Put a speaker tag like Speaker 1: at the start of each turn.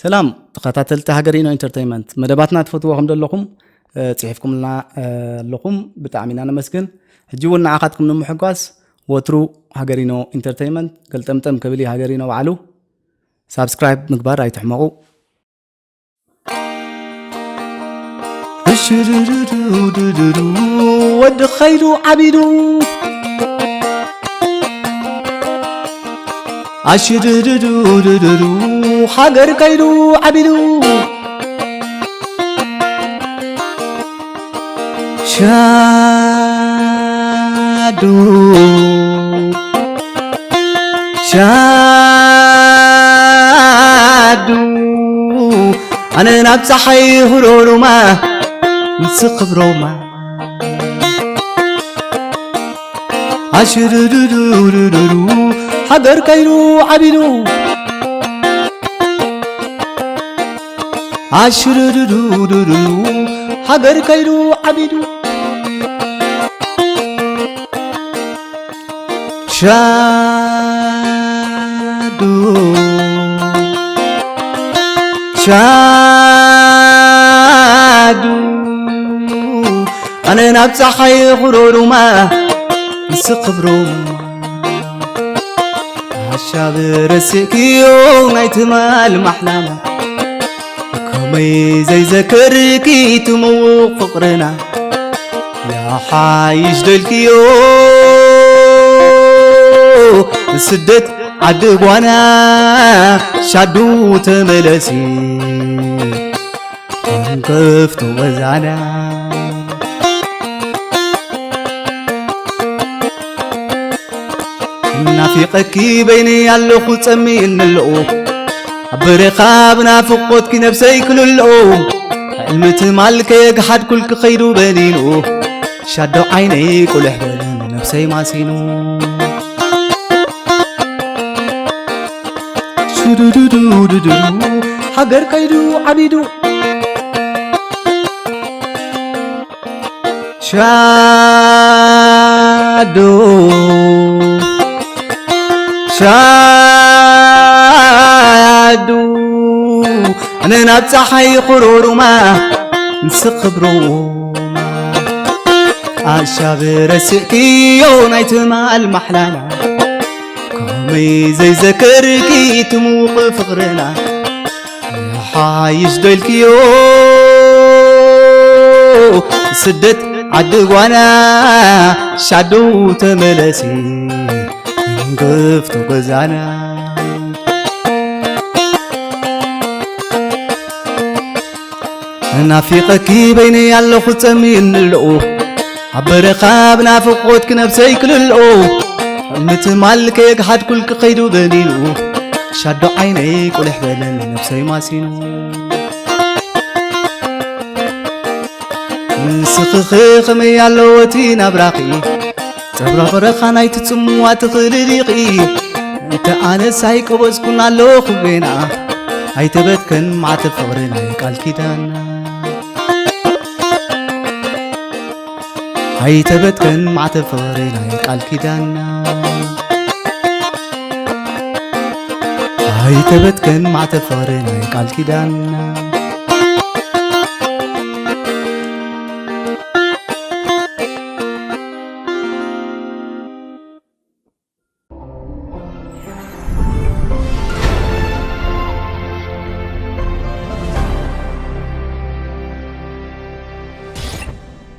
Speaker 1: سلام تخاتلت هاجرينو انترتينمنت مدباتنا تفوتوا دلكم صحيفكم لنا لكم بتعمينا نمسكن هجيونا عقدكم نمحقاس وترو هاجرينو انترتينمنت قلتمتم كبلي هاجرينو وعلو سبسكرايب مقبار راي تحمقوا ود خيلو عبيدو عشرررررررو حجر كيلو عبيدو شادو أنا نبصحي هرورو ما نسقبرو ما عشرررررررو حجر كيلو عبيدو عشررررررو حجر كيلو عبيدو شادو أنا نبصحي غرورو ما نسقبرو عشابر سكيو نايتمال محلامة كمي زي ذكركي تمو فقرنا يا حايش دلكيو سدت عدقوانا شادو تملسي انقفت وزعنا نافقكي بيني يالو تسمي نلقو برقاب نافقوتك نفسي كل اللقو علمت مالك يقحد كل خيرو بنينو شادو عيني كل حبلن نفسي ماسينو حجر كيدو عبيدو شادو أنا نبصحي خرورو ما نسقبرو عشابر سكيو نايتما المحلالة كومي زي ذكركي تموق فقرنا يا حايش دلكيو سدت عدقوانا شادو تملسي انقفت وقزعنا نافقكي بيني يالو خطمي نلقو عبرقاب نافقوتك نفسي كل اللقو متمالك يقحد كل خيدو بنينو شادو عيني كل حبلن نفسي ماسينو نسخخي خمي يالو وتين أبراقي تبرا برخاناي تتسموا تخلريقي انت انا سايق وزكون على خبينا هاي تبتكن مع تفغرنا قال كيدانا هاي تبتكن مع تفغرنا قال كيدانا هاي تبتكن مع تفغرنا قال كيدانا